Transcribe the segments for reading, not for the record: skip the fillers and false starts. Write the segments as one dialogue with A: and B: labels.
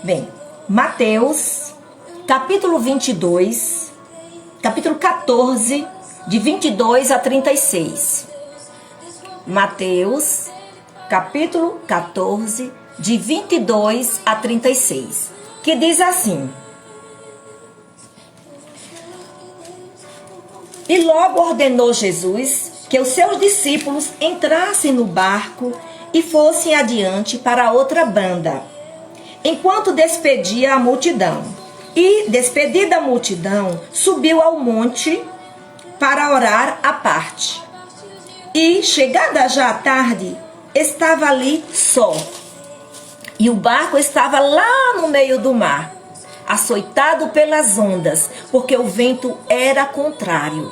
A: Bem, Mateus, capítulo 22, capítulo 14, de 22 a 36. Mateus, capítulo 14, de 22 a 36, que diz assim: E logo ordenou Jesus que os seus discípulos entrassem no barco e fossem adiante para outra banda, enquanto despedia a multidão. E, despedida a multidão, subiu ao monte para orar à parte. E, chegada já a tarde, estava ali só. E o barco estava lá no meio do mar, açoitado pelas ondas, porque o vento era contrário.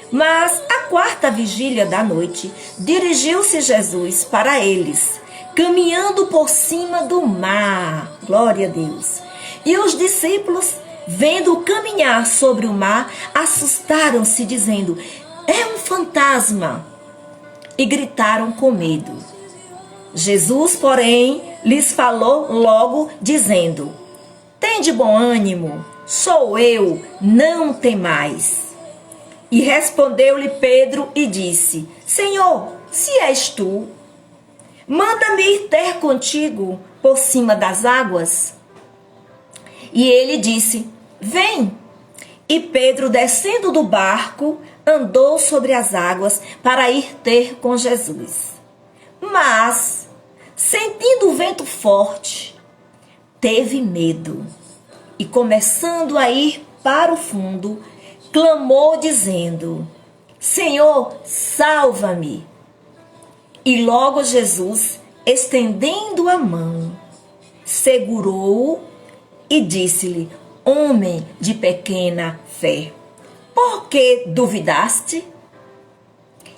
A: Mas, à quarta vigília da noite, dirigiu-se Jesus para eles, caminhando por cima do mar. Glória a Deus. E os discípulos, vendo-o caminhar sobre o mar, assustaram-se, dizendo: É um fantasma! E gritaram com medo. Jesus, porém, lhes falou logo, dizendo: Tende bom ânimo, sou eu, não temais. E respondeu-lhe Pedro e disse: Senhor, se és tu, manda-me ir ter contigo por cima das águas. E ele disse: Vem. E Pedro, descendo do barco, andou sobre as águas para ir ter com Jesus. Mas, sentindo o vento forte, teve medo e, começando a ir para o fundo, clamou dizendo: Senhor, salva-me. E logo Jesus, estendendo a mão, segurou-o e disse-lhe: Homem de pequena fé, por que duvidaste?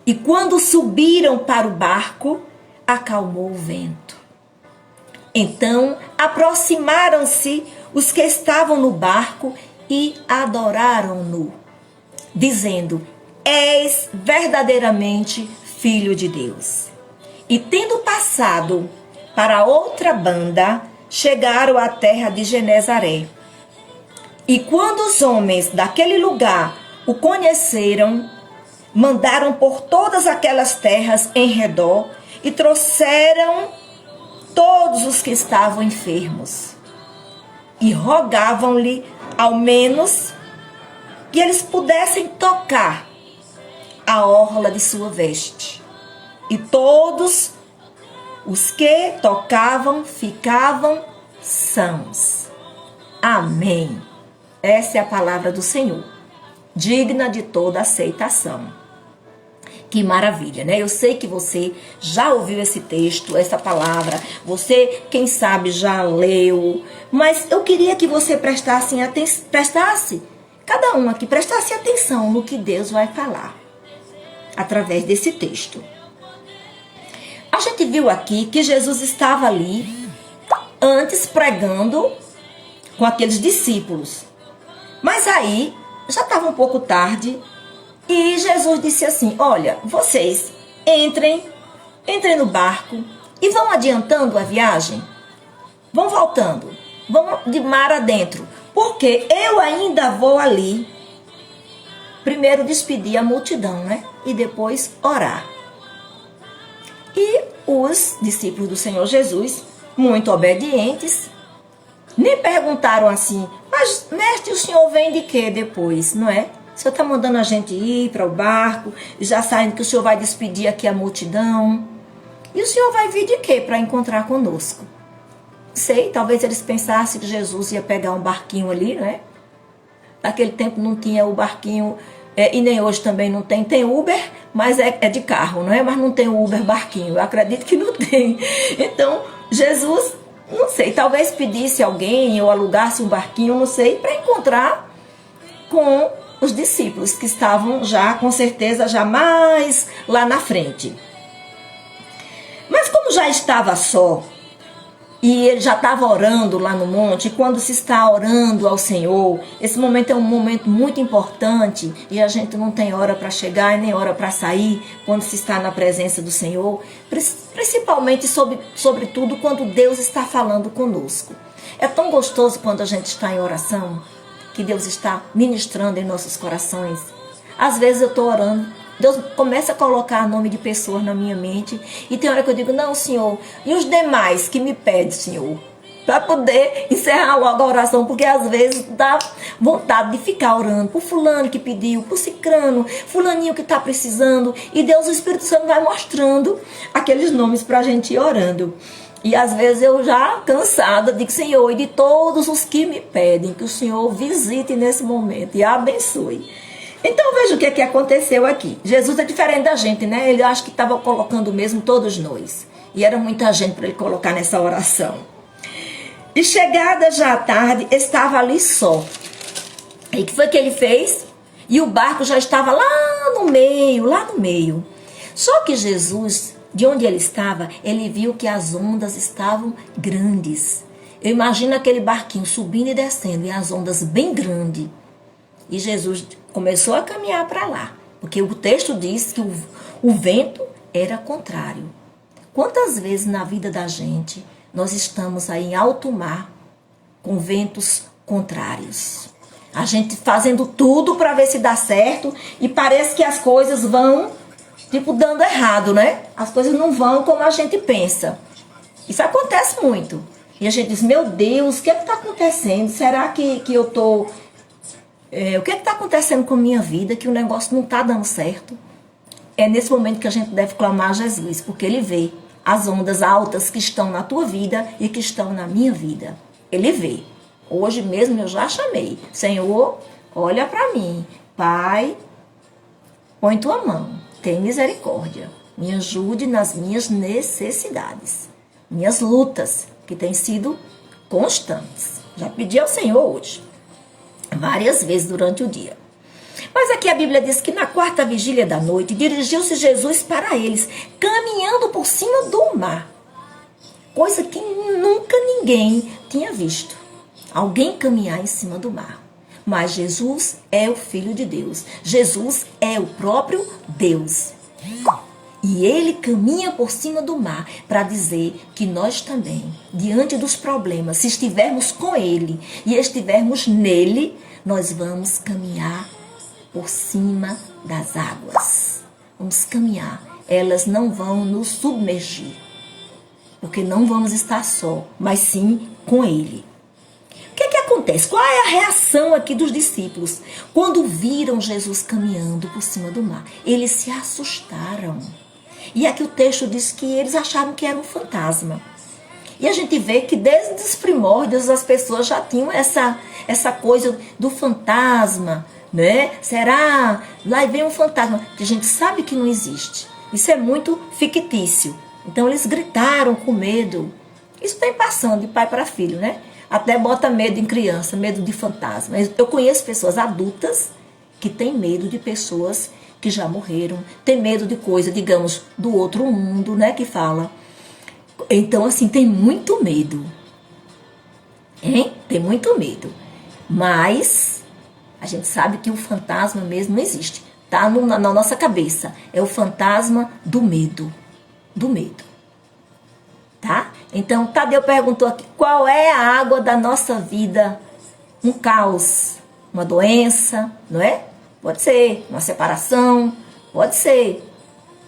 A: E quando subiram para o barco, acalmou o vento. Então aproximaram-se os que estavam no barco e adoraram-no, dizendo: És verdadeiramente Filho de Deus. E tendo passado para outra banda, chegaram à terra de Genezaré. E quando os homens daquele lugar o conheceram, mandaram por todas aquelas terras em redor e trouxeram todos os que estavam enfermos. E rogavam-lhe, ao menos, que eles pudessem tocar a orla de sua veste. E todos os que tocavam ficavam sãos. Amém. Essa é a palavra do Senhor, digna de toda aceitação. Que maravilha, né? Eu sei que você já ouviu esse texto, essa palavra. Você, quem sabe, já leu. Mas eu queria que você prestasse, cada um aqui, prestasse atenção no que Deus vai falar através desse texto. A gente viu aqui que Jesus estava ali antes pregando com aqueles discípulos. Mas aí, já estava um pouco tarde, e Jesus disse assim: olha, vocês entrem no barco e vão adiantando a viagem. Vão voltando, vão de mar adentro, porque eu ainda vou ali primeiro despedir a multidão, né? E depois orar. E os discípulos do Senhor Jesus, muito obedientes, nem perguntaram assim: mas mestre, o senhor vem de quê depois, não é? O senhor está mandando a gente ir para o barco, já sabendo que o senhor vai despedir aqui a multidão. E o senhor vai vir de quê para encontrar conosco? Sei, talvez eles pensassem que Jesus ia pegar um barquinho ali, né? Naquele tempo não tinha o barquinho, e nem hoje também não tem. Tem Uber, mas é de carro, não é? Mas não tem o Uber barquinho, eu acredito que não tem. Então, Jesus, não sei, talvez pedisse alguém ou alugasse um barquinho, não sei, para encontrar com os discípulos que estavam já, com certeza, já mais lá na frente. Mas como já estava só, e ele já estava orando lá no monte, e quando se está orando ao Senhor, esse momento é um momento muito importante, e a gente não tem hora para chegar e nem hora para sair quando se está na presença do Senhor, principalmente, sobretudo, quando Deus está falando conosco. É tão gostoso quando a gente está em oração, que Deus está ministrando em nossos corações. Às vezes eu estou orando, Deus começa a colocar nome de pessoas na minha mente, e tem hora que eu digo, não, Senhor, e os demais que me pedem, Senhor? Para poder encerrar logo a oração, porque às vezes dá vontade de ficar orando por fulano que pediu, por cicrano, fulaninho que está precisando, e Deus, o Espírito Santo, vai mostrando aqueles nomes para a gente ir orando. E às vezes eu já cansada digo, Senhor, e de todos os que me pedem, que o Senhor visite nesse momento e abençoe. Então veja o que aconteceu aqui. Jesus é diferente da gente, né? Ele acha que estava colocando mesmo todos nós. E era muita gente para ele colocar nessa oração. E chegada já à tarde, estava ali só. E o que foi que ele fez? E o barco já estava lá no meio. Só que Jesus, de onde ele estava, ele viu que as ondas estavam grandes. Eu imagino aquele barquinho subindo e descendo, e as ondas bem grandes. E Jesus começou a caminhar para lá, porque o texto diz que o vento era contrário. Quantas vezes na vida da gente nós estamos aí em alto mar com ventos contrários? A gente fazendo tudo para ver se dá certo e parece que as coisas vão, tipo, dando errado, né? As coisas não vão como a gente pensa. Isso acontece muito. E a gente diz, meu Deus, o que está acontecendo? Será que eu estou... o que está acontecendo com a minha vida, que o negócio não está dando certo? É nesse momento que a gente deve clamar a Jesus, porque Ele vê as ondas altas que estão na tua vida e que estão na minha vida. Ele vê. Hoje mesmo eu já chamei. Senhor, olha para mim. Pai, põe tua mão. Tem misericórdia. Me ajude nas minhas necessidades. Minhas lutas, que têm sido constantes. Já pedi ao Senhor hoje. Várias vezes durante o dia. Mas aqui a Bíblia diz que na quarta vigília da noite, dirigiu-se Jesus para eles, caminhando por cima do mar. Coisa que nunca ninguém tinha visto. Alguém caminhar em cima do mar. Mas Jesus é o Filho de Deus. Jesus é o próprio Deus. E Ele caminha por cima do mar para dizer que nós também, diante dos problemas, se estivermos com Ele e estivermos nele, nós vamos caminhar por cima das águas. Vamos caminhar. Elas não vão nos submergir. Porque não vamos estar só, mas sim com Ele. O que acontece? Qual é a reação aqui dos discípulos? Quando viram Jesus caminhando por cima do mar, eles se assustaram. E aqui o texto diz que eles acharam que era um fantasma. E a gente vê que desde os primórdios as pessoas já tinham essa coisa do fantasma, né? Será? Lá vem um fantasma, que a gente sabe que não existe. Isso é muito fictício. Então eles gritaram com medo. Isso tem passando de pai para filho, né? Até bota medo em criança, medo de fantasma. Eu conheço pessoas adultas que têm medo de pessoas que já morreram, tem medo de coisa, digamos, do outro mundo, né, que fala. Então, assim, tem muito medo. Hein? Tem muito medo. Mas a gente sabe que o fantasma mesmo não existe. Tá na nossa cabeça. É o fantasma do medo. Do medo. Tá? Então, Tadeu perguntou aqui, qual é a água da nossa vida? Um caos, uma doença, não é? Pode ser uma separação, pode ser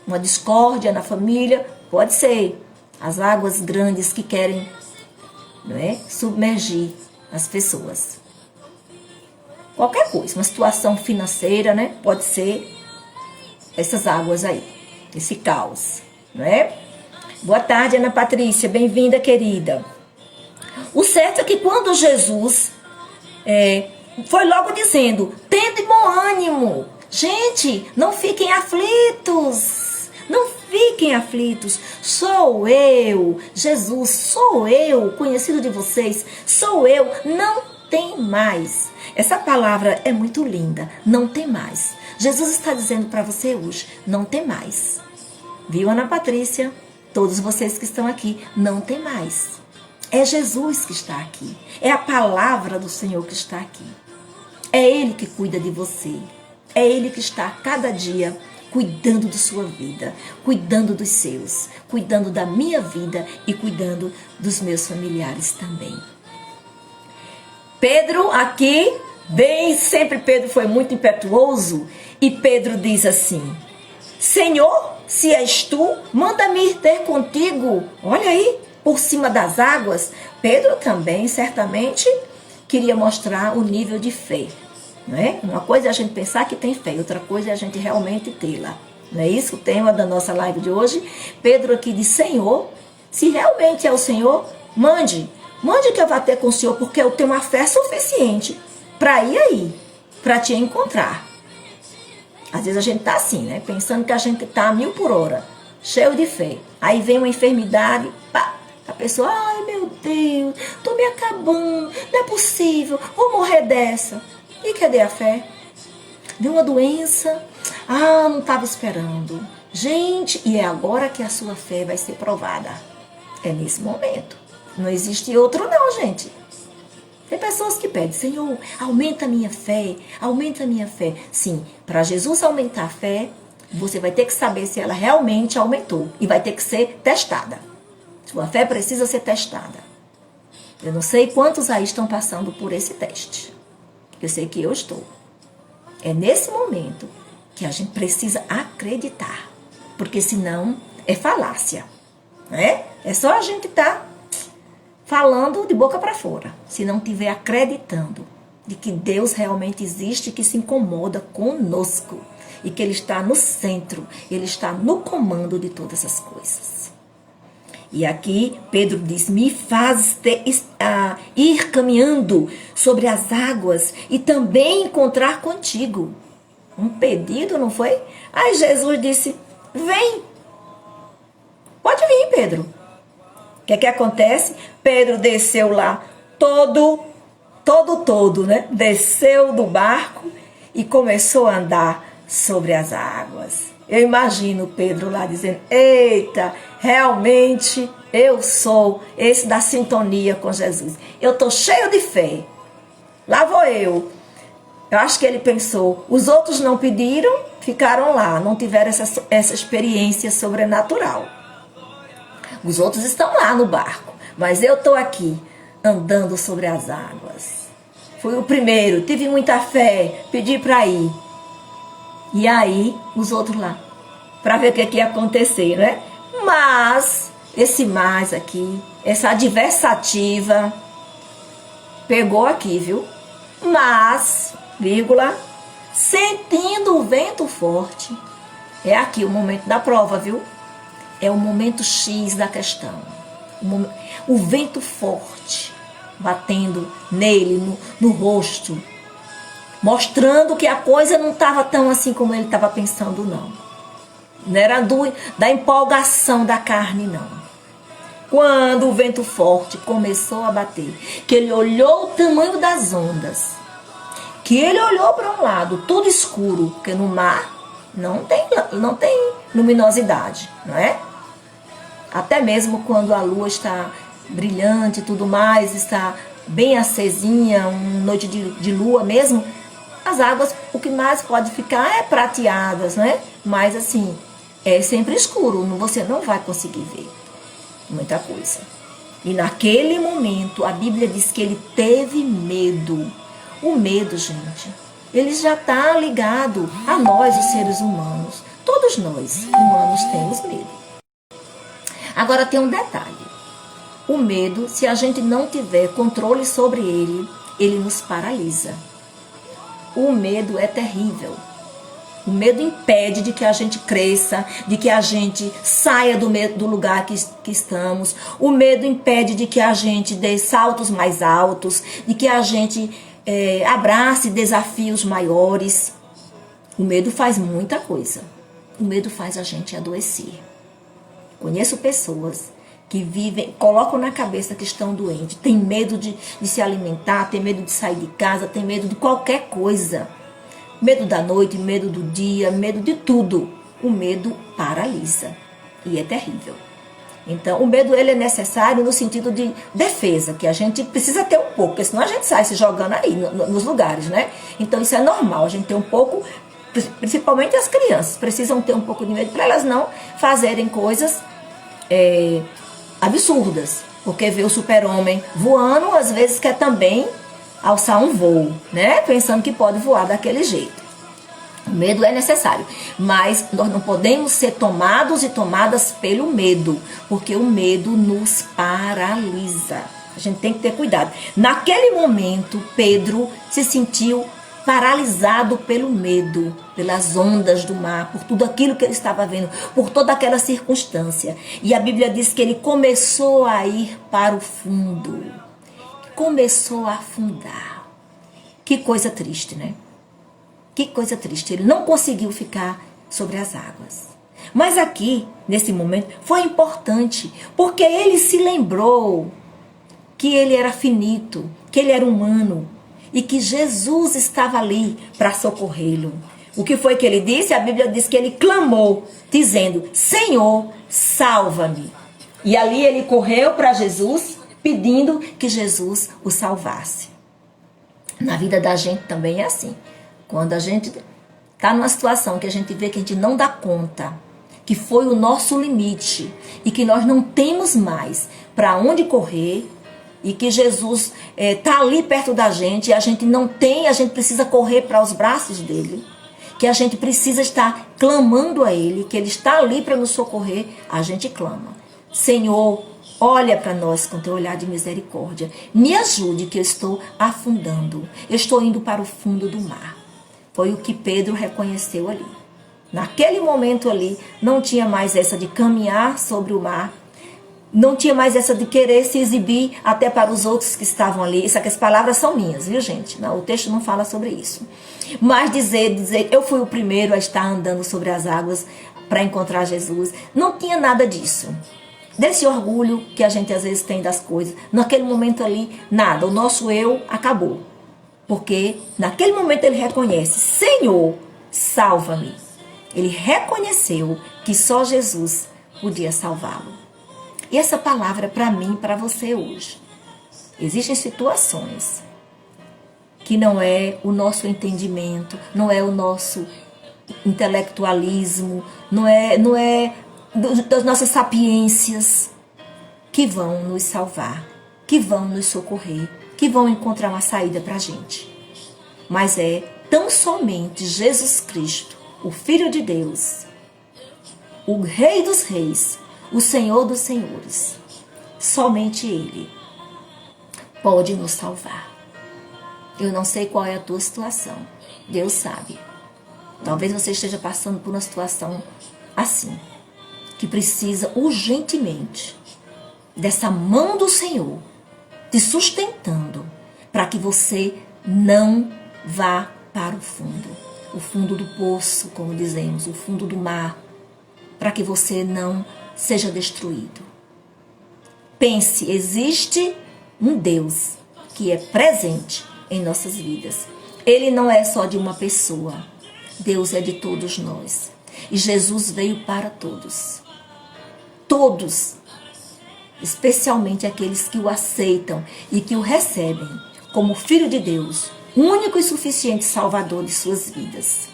A: uma discórdia na família, pode ser as águas grandes que querem, não é, submergir as pessoas. Qualquer coisa, uma situação financeira, né? Pode ser essas águas aí, esse caos, não é? Boa tarde, Ana Patrícia, bem-vinda, querida. O certo é que quando Jesus foi logo dizendo, tende bom ânimo. Gente, não fiquem aflitos. Não fiquem aflitos. Sou eu, Jesus, sou eu, conhecido de vocês. Sou eu, não tem mais. Essa palavra é muito linda, não tem mais. Jesus está dizendo para você hoje, não tem mais. Viu, Ana Patrícia? Todos vocês que estão aqui, não tem mais. É Jesus que está aqui. É a palavra do Senhor que está aqui. É Ele que cuida de você. É Ele que está a cada dia cuidando de sua vida, cuidando dos seus, cuidando da minha vida e cuidando dos meus familiares também. Pedro aqui, bem, sempre Pedro foi muito impetuoso, e Pedro diz assim: Senhor, se és tu, manda-me ir ter contigo. Olha aí, por cima das águas. Pedro também, certamente, queria mostrar o nível de fé. Não é? Uma coisa é a gente pensar que tem fé, outra coisa é a gente realmente tê-la. Não é isso o tema da nossa live de hoje? Pedro aqui diz: Senhor, se realmente é o Senhor, mande que eu vá ter com o Senhor, porque eu tenho uma fé suficiente para ir aí, para te encontrar. Às vezes a gente tá assim, né? Pensando que a gente tá a 1000 por hora, cheio de fé. Aí vem uma enfermidade, pá, a pessoa, ai meu Deus, tô me acabando, não é possível, vou morrer dessa. E cadê a fé? Deu uma doença, não estava esperando. Gente, e é agora que a sua fé vai ser provada. É nesse momento. Não existe outro não, gente. Tem pessoas que pedem: Senhor, aumenta a minha fé, aumenta a minha fé. Sim, para Jesus aumentar a fé, você vai ter que saber se ela realmente aumentou. E vai ter que ser testada. Sua fé precisa ser testada. Eu não sei quantos aí estão passando por esse teste. Eu sei que eu estou. É nesse momento que a gente precisa acreditar. Porque senão é falácia. Né? É só a gente estar falando de boca para fora, se não estiver acreditando de que Deus realmente existe, que se incomoda conosco e que Ele está no centro, Ele está no comando de todas as coisas. E aqui Pedro diz: me faz ir caminhando sobre as águas e também encontrar contigo. Um pedido, não foi? Aí Jesus disse: vem, pode vir, Pedro. O que acontece? Pedro desceu lá todo, né? Desceu do barco e começou a andar sobre as águas. Eu imagino Pedro lá dizendo: eita, realmente eu sou esse da sintonia com Jesus. Eu estou cheio de fé. Lá vou eu. Eu acho que ele pensou, os outros não pediram, ficaram lá, não tiveram essa experiência sobrenatural. Os outros estão lá no barco, mas eu estou aqui, andando sobre as águas. Fui o primeiro, tive muita fé, pedi para ir. E aí, os outros lá, para ver o que ia acontecer, né? Mas, esse mais aqui, essa adversativa, pegou aqui, viu? Mas, vírgula, sentindo o vento forte, é aqui o momento da prova, viu? É o momento X da questão. O vento forte batendo nele, no rosto, mostrando que a coisa não estava tão assim como ele estava pensando, não. Não era da empolgação da carne, não. Quando o vento forte começou a bater, que ele olhou o tamanho das ondas, que ele olhou para um lado, tudo escuro, porque no mar não tem luminosidade, não é? Até mesmo quando a lua está brilhante e tudo mais, está bem acesinha, uma noite de lua mesmo, as águas, o que mais pode ficar é prateadas, né? Mas assim, é sempre escuro, você não vai conseguir ver muita coisa. E naquele momento, a Bíblia diz que ele teve medo. O medo, gente, ele já está ligado a nós, os seres humanos. Todos nós, humanos, temos medo. Agora tem um detalhe. O medo, se a gente não tiver controle sobre ele, ele nos paralisa. O medo é terrível. O medo impede de que a gente cresça, de que a gente saia do lugar que estamos. O medo impede de que a gente dê saltos mais altos, de que a gente abrace desafios maiores. O medo faz muita coisa. O medo faz a gente adoecer. Conheço pessoas que vivem, colocam na cabeça que estão doentes, tem medo de se alimentar, tem medo de sair de casa, tem medo de qualquer coisa. Medo da noite, medo do dia, medo de tudo. O medo paralisa e é terrível. Então, o medo ele é necessário no sentido de defesa, que a gente precisa ter um pouco, porque senão a gente sai se jogando aí nos lugares, né? Então, isso é normal, a gente ter um pouco, principalmente as crianças, precisam ter um pouco de medo para elas não fazerem coisas absurdas, porque vê o super-homem voando, às vezes quer também alçar um voo, né? Pensando que pode voar daquele jeito. O medo é necessário, mas nós não podemos ser tomados e tomadas pelo medo, porque o medo nos paralisa. A gente tem que ter cuidado. Naquele momento, Pedro se sentiu paralisado pelo medo, pelas ondas do mar, por tudo aquilo que ele estava vendo, por toda aquela circunstância. E a Bíblia diz que ele começou a ir para o fundo, começou a afundar. Que coisa triste, né? Que coisa triste. Ele não conseguiu ficar sobre as águas. Mas aqui, nesse momento, foi importante, porque ele se lembrou que ele era finito, que ele era humano e que Jesus estava ali para socorrê-lo. O que foi que ele disse? A Bíblia diz que ele clamou, dizendo: Senhor, salva-me. E ali ele correu para Jesus, pedindo que Jesus o salvasse. Na vida da gente também é assim. Quando a gente está numa situação que a gente vê que a gente não dá conta, que foi o nosso limite e que nós não temos mais para onde correr, e que Jesus está ali perto da gente e a gente não tem, a gente precisa correr para os braços dele, que a gente precisa estar clamando a ele, que ele está ali para nos socorrer, a gente clama: Senhor, olha para nós com teu olhar de misericórdia, me ajude que eu estou afundando, eu estou indo para o fundo do mar. Foi o que Pedro reconheceu ali. Naquele momento ali, não tinha mais essa de caminhar sobre o mar, não tinha mais essa de querer se exibir até para os outros que estavam ali. Isso aqui, as palavras são minhas, viu, gente? Não, o texto não fala sobre isso. Mas dizer, eu fui o primeiro a estar andando sobre as águas para encontrar Jesus. Não tinha nada disso. Desse orgulho que a gente às vezes tem das coisas. Naquele momento ali, nada. O nosso eu acabou. Porque naquele momento ele reconhece: Senhor, salva-me. Ele reconheceu que só Jesus podia salvá-lo. E essa palavra é para mim e para você hoje. Existem situações que não é o nosso entendimento, não é o nosso intelectualismo, não é das nossas sapiências que vão nos salvar, que vão nos socorrer, que vão encontrar uma saída para a gente. Mas é tão somente Jesus Cristo, o Filho de Deus, o Rei dos Reis, o Senhor dos Senhores, somente Ele pode nos salvar. Eu não sei qual é a tua situação, Deus sabe. Talvez você esteja passando por uma situação assim, que precisa urgentemente dessa mão do Senhor te sustentando, para que você não vá para o fundo do poço, como dizemos, o fundo do mar, para que você não seja destruído. Pense, existe um Deus que é presente em nossas vidas. Ele não é só de uma pessoa. Deus é de todos nós. E Jesus veio para todos. Todos. Especialmente aqueles que o aceitam e que o recebem como Filho de Deus, único e suficiente Salvador de suas vidas.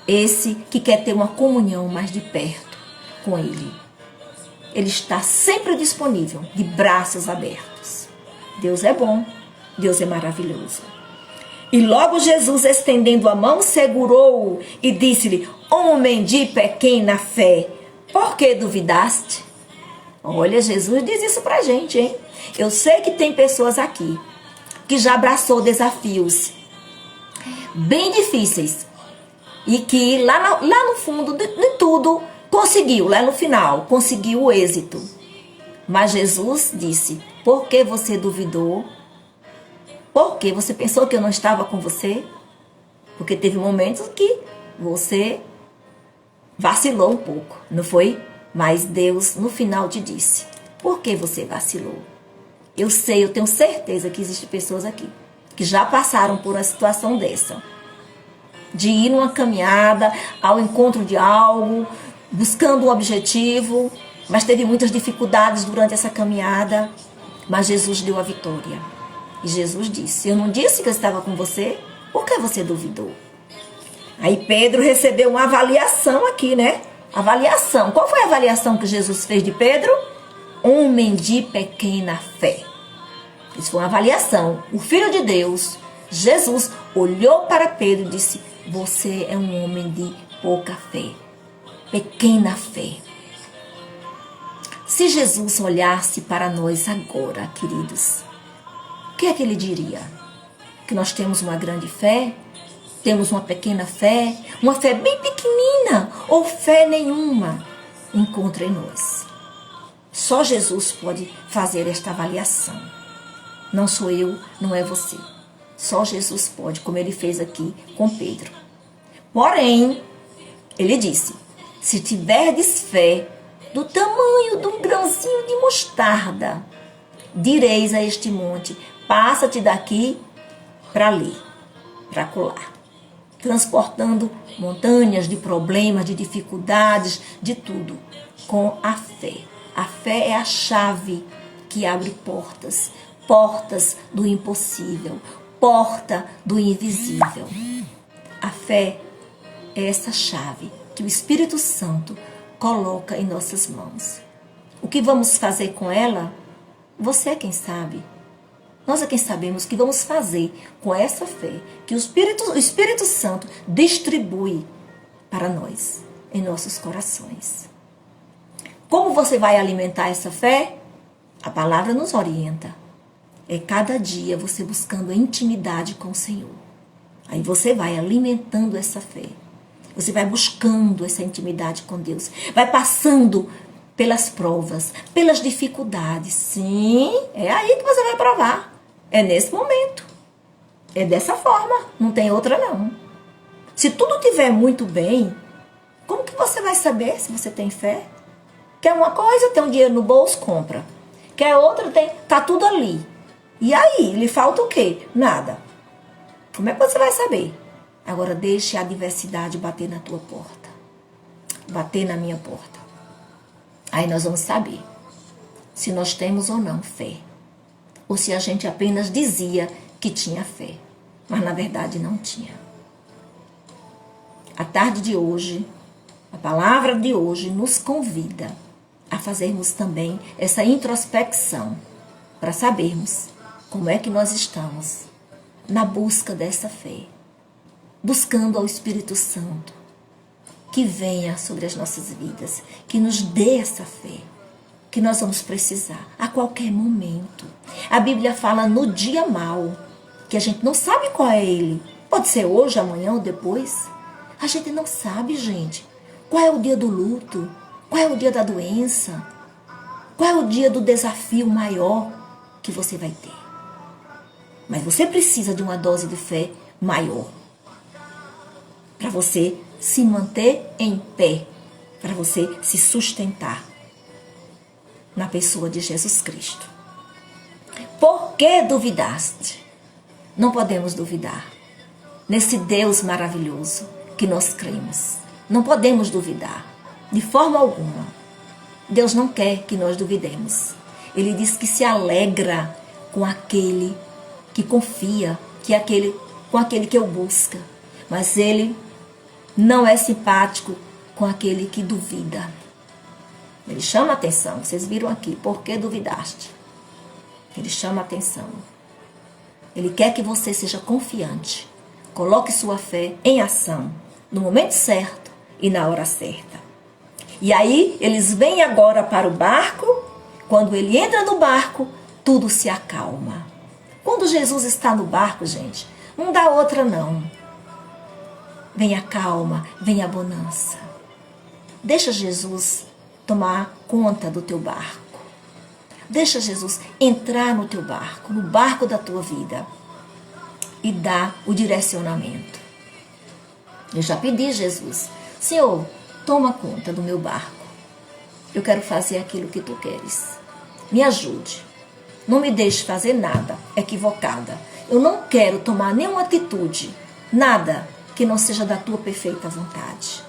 A: Esse que quer ter uma comunhão mais de perto com Ele. Ele está sempre disponível, de braços abertos. Deus é bom, Deus é maravilhoso. E logo Jesus, estendendo a mão, segurou-o e disse-lhe: Homem de pequena fé, por que duvidaste? Olha, Jesus diz isso pra gente, hein? Eu sei que tem pessoas aqui que já abraçou desafios bem difíceis e que lá no fundo de tudo conseguiu, lá no final, conseguiu o êxito. Mas Jesus disse: por que você duvidou? Por que você pensou que eu não estava com você? Porque teve momentos que você vacilou um pouco, não foi? Mas Deus no final te disse: por que você vacilou? Eu sei, eu tenho certeza que existem pessoas aqui que já passaram por uma situação dessa, de ir numa caminhada ao encontro de algo, buscando um objetivo, mas teve muitas dificuldades durante essa caminhada, mas Jesus deu a vitória. E Jesus disse: eu não disse que eu estava com você? Por que você duvidou? Aí Pedro recebeu uma avaliação aqui, né? Avaliação. Qual foi a avaliação que Jesus fez de Pedro? Homem de pequena fé. Isso foi uma avaliação. O Filho de Deus, Jesus, olhou para Pedro e disse: você é um homem de pouca fé, pequena fé. Se Jesus olhasse para nós agora, queridos, o que é que ele diria? Que nós temos uma grande fé? Temos uma pequena fé? Uma fé bem pequenina ou fé nenhuma? Encontra em nós. Só Jesus pode fazer esta avaliação. Não sou eu, não é você. Só Jesus pode, como ele fez aqui com Pedro. Porém, ele disse: se tiverdes fé do tamanho de um grãozinho de mostarda, direis a este monte: passa-te daqui para ali, para colar. Transportando montanhas de problemas, de dificuldades, de tudo, com a fé. A fé é a chave que abre portas, portas do impossível, porta do invisível. A fé é essa chave que o Espírito Santo coloca em nossas mãos. O que vamos fazer com ela? Você é quem sabe. Nós é quem sabemos o que vamos fazer com essa fé que o Espírito Santo distribui para nós, em nossos corações. Como você vai alimentar essa fé? A palavra nos orienta. É cada dia você buscando a intimidade com o Senhor. Aí você vai alimentando essa fé. Você vai buscando essa intimidade com Deus. Vai passando pelas provas, pelas dificuldades. Sim, é aí que você vai provar. É nesse momento. É dessa forma. Não tem outra não. Se tudo estiver muito bem, como que você vai saber se você tem fé? Quer uma coisa, tem um dinheiro no bolso, compra. Quer outra, tá tudo ali. E aí, lhe falta o quê? Nada. Como é que você vai saber? Agora deixe a adversidade bater na tua porta. Bater na minha porta. Aí nós vamos saber se nós temos ou não fé. Ou se a gente apenas dizia que tinha fé, mas na verdade não tinha. A tarde de hoje, a palavra de hoje nos convida a fazermos também essa introspecção para sabermos como é que nós estamos na busca dessa fé, buscando ao Espírito Santo que venha sobre as nossas vidas, que nos dê essa fé, que nós vamos precisar a qualquer momento. A Bíblia fala no dia mau, que a gente não sabe qual é ele. Pode ser hoje, amanhã ou depois. A gente não sabe, gente. Qual é o dia do luto? Qual é o dia da doença? Qual é o dia do desafio maior que você vai ter? Mas você precisa de uma dose de fé maior para você se manter em pé, para você se sustentar na pessoa de Jesus Cristo. Por que duvidaste? Não podemos duvidar nesse Deus maravilhoso que nós cremos. Não podemos duvidar, de forma alguma. Deus não quer que nós duvidemos. Ele diz que se alegra com aquele que confia, com aquele que o busca. Mas ele não é simpático com aquele que duvida. Ele chama a atenção. Vocês viram aqui, por que duvidaste? Ele chama a atenção. Ele quer que você seja confiante. Coloque sua fé em ação, no momento certo e na hora certa. E aí, eles vêm agora para o barco. Quando ele entra no barco, tudo se acalma. Quando Jesus está no barco, gente, não dá outra não. Vem a calma, vem a bonança. Deixa Jesus tomar conta do teu barco. Deixa Jesus entrar no teu barco, no barco da tua vida, e dar o direcionamento. Eu já pedi a Jesus: Senhor, toma conta do meu barco. Eu quero fazer aquilo que tu queres. Me ajude. Não me deixe fazer nada equivocada. Eu não quero tomar nenhuma atitude, nada que não seja da tua perfeita vontade.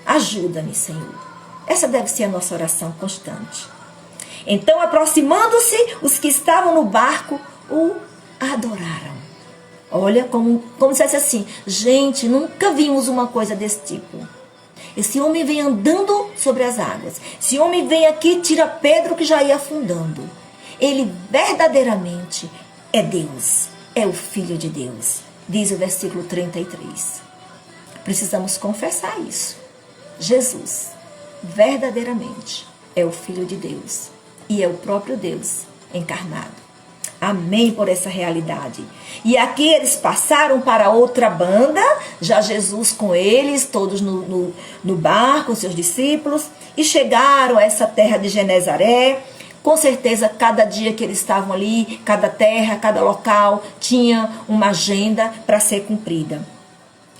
A: Ajuda-me, Senhor. Essa deve ser a nossa oração constante. Então, aproximando-se, os que estavam no barco o adoraram. Olha, como se fosse assim: gente, nunca vimos uma coisa desse tipo. Esse homem vem andando sobre as águas. Esse homem vem aqui e tira Pedro que já ia afundando. Ele verdadeiramente é Deus, é o Filho de Deus, diz o versículo 33. Precisamos confessar isso. Jesus, verdadeiramente, é o Filho de Deus e é o próprio Deus encarnado. Amém por essa realidade. E aqui eles passaram para outra banda, já Jesus com eles, todos no barco, seus discípulos, e chegaram a essa terra de Genezaré. Com certeza, cada dia que eles estavam ali, cada terra, cada local, tinha uma agenda para ser cumprida.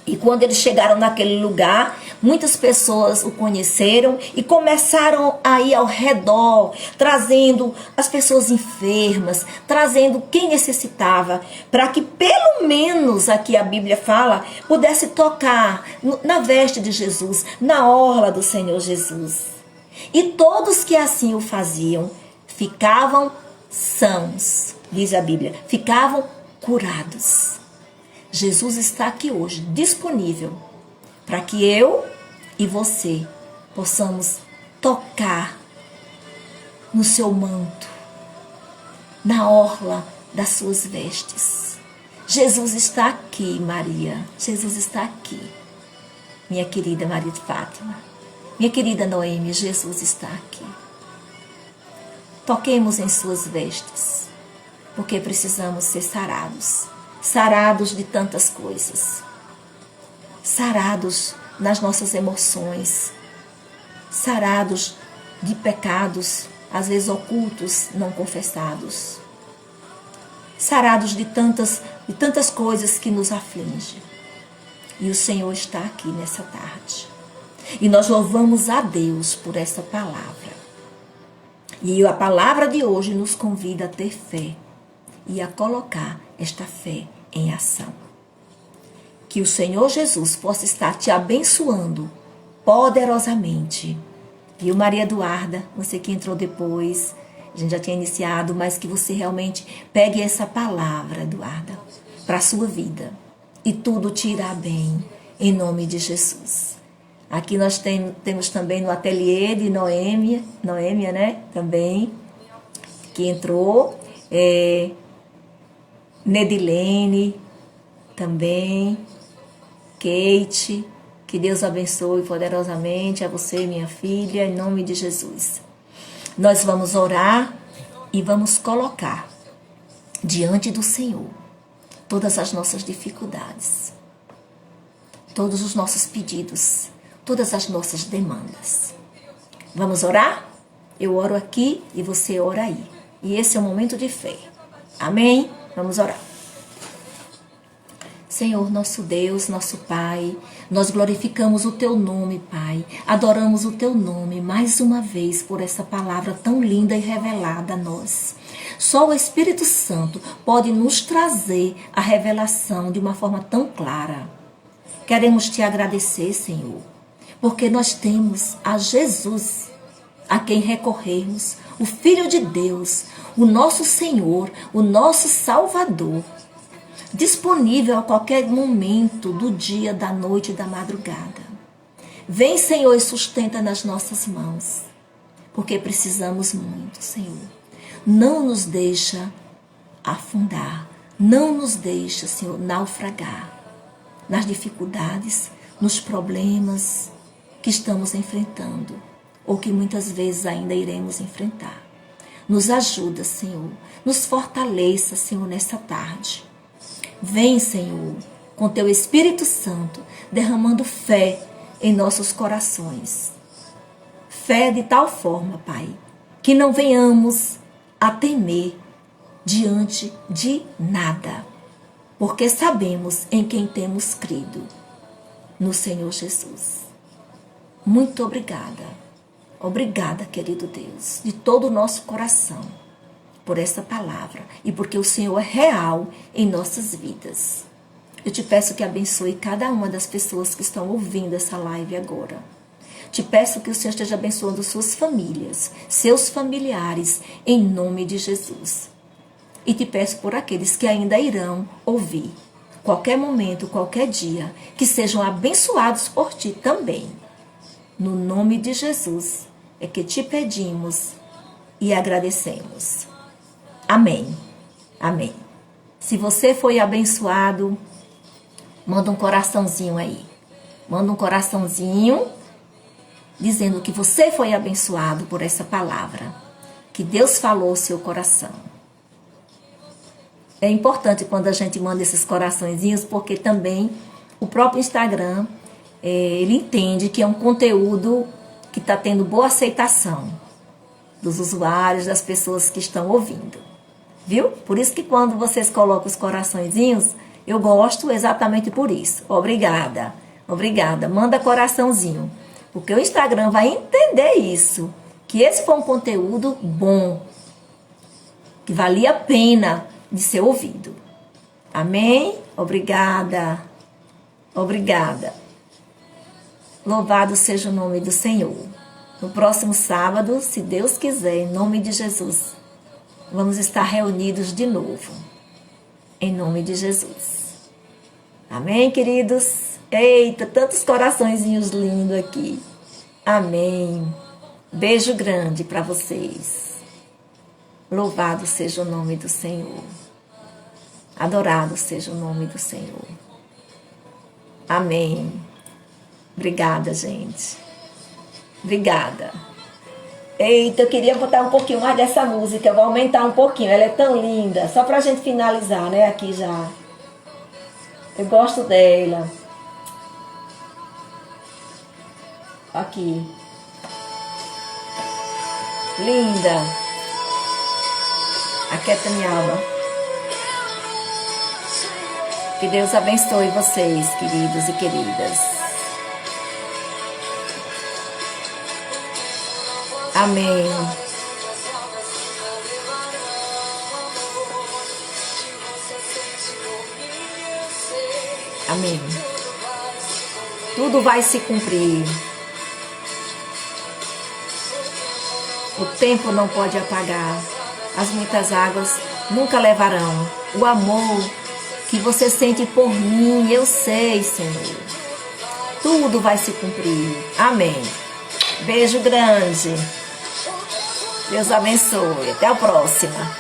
A: E quando eles chegaram naquele lugar, muitas pessoas o conheceram e começaram a ir ao redor, trazendo as pessoas enfermas, trazendo quem necessitava, para que pelo menos, aqui a Bíblia fala, pudesse tocar na veste de Jesus, na orla do Senhor Jesus. E todos que assim o faziam, ficavam sãos, diz a Bíblia, ficavam curados. Jesus está aqui hoje, disponível, para que eu e você possamos tocar no seu manto, na orla das suas vestes. Jesus está aqui, Maria. Jesus está aqui. Minha querida Maria de Fátima, minha querida Noemi, Jesus está aqui. Toquemos em suas vestes, porque precisamos ser sarados. Sarados de tantas coisas, sarados nas nossas emoções, sarados de pecados, às vezes ocultos, não confessados, sarados de tantas coisas que nos afligem. E o Senhor está aqui nessa tarde. E nós louvamos a Deus por essa palavra. E a palavra de hoje nos convida a ter fé e a colocar esta fé em ação. Que o Senhor Jesus possa estar te abençoando poderosamente. Viu, Maria Eduarda? Você que entrou depois, a gente já tinha iniciado, mas que você realmente pegue essa palavra, Eduarda, para a sua vida. E tudo te irá bem, em nome de Jesus. Aqui nós temos também no ateliê de Noêmia, né? Também, que entrou. Nedilene, também, Kate, que Deus abençoe poderosamente a você, minha filha, em nome de Jesus. Nós vamos orar e vamos colocar diante do Senhor todas as nossas dificuldades, todos os nossos pedidos, todas as nossas demandas. Vamos orar? Eu oro aqui e você ora aí. E esse é o momento de fé. Amém? Vamos orar. Senhor, nosso Deus, nosso Pai, nós glorificamos o Teu nome, Pai. Adoramos o Teu nome mais uma vez por essa palavra tão linda e revelada a nós. Só o Espírito Santo pode nos trazer a revelação de uma forma tão clara. Queremos Te agradecer, Senhor, porque nós temos a Jesus, a quem recorrermos, o Filho de Deus, o nosso Senhor, o nosso Salvador, disponível a qualquer momento do dia, da noite e da madrugada. Vem, Senhor, e sustenta nas nossas mãos, porque precisamos muito, Senhor. Não nos deixa afundar, não nos deixa, Senhor, naufragar nas dificuldades, nos problemas que estamos enfrentando, ou que muitas vezes ainda iremos enfrentar. Nos ajuda, Senhor. Nos fortaleça, Senhor, nessa tarde. Vem, Senhor, com Teu Espírito Santo, derramando fé em nossos corações. Fé de tal forma, Pai, que não venhamos a temer diante de nada, porque sabemos em quem temos crido, no Senhor Jesus. Muito obrigada. Obrigada, querido Deus, de todo o nosso coração, por essa palavra e porque o Senhor é real em nossas vidas. Eu te peço que abençoe cada uma das pessoas que estão ouvindo essa live agora. Te peço que o Senhor esteja abençoando suas famílias, seus familiares, em nome de Jesus. E te peço por aqueles que ainda irão ouvir, qualquer momento, qualquer dia, que sejam abençoados por Ti também. No nome de Jesus é que te pedimos e agradecemos. Amém. Amém. Se você foi abençoado, manda um coraçãozinho aí. Manda um coraçãozinho dizendo que você foi abençoado por essa palavra, que Deus falou ao seu coração. É importante quando a gente manda esses coraçõezinhos, porque também o próprio Instagram, ele entende que é um conteúdo que está tendo boa aceitação dos usuários, das pessoas que estão ouvindo. Viu? Por isso que quando vocês colocam os coraçõezinhos, eu gosto exatamente por isso. Obrigada. Obrigada. Manda coraçãozinho. Porque o Instagram vai entender isso. Que esse foi um conteúdo bom. Que valia a pena de ser ouvido. Amém? Obrigada. Obrigada. Louvado seja o nome do Senhor. No próximo sábado, se Deus quiser, em nome de Jesus, vamos estar reunidos de novo. Em nome de Jesus. Amém, queridos? Eita, tantos coraçõezinhos lindos aqui. Amém. Beijo grande para vocês. Louvado seja o nome do Senhor. Adorado seja o nome do Senhor. Amém. Obrigada, gente. Obrigada. Eita, eu queria botar um pouquinho mais dessa música. Eu vou aumentar um pouquinho. Ela é tão linda. Só pra gente finalizar, né? Aqui já. Eu gosto dela. Aqui. Linda. Aquieta minha alma. Que Deus abençoe vocês, queridos e queridas. Amém. Amém. Tudo vai se cumprir. O tempo não pode apagar. As muitas águas nunca levarão. O amor que você sente por mim, eu sei, Senhor. Tudo vai se cumprir. Amém. Beijo grande. Deus abençoe. Até a próxima.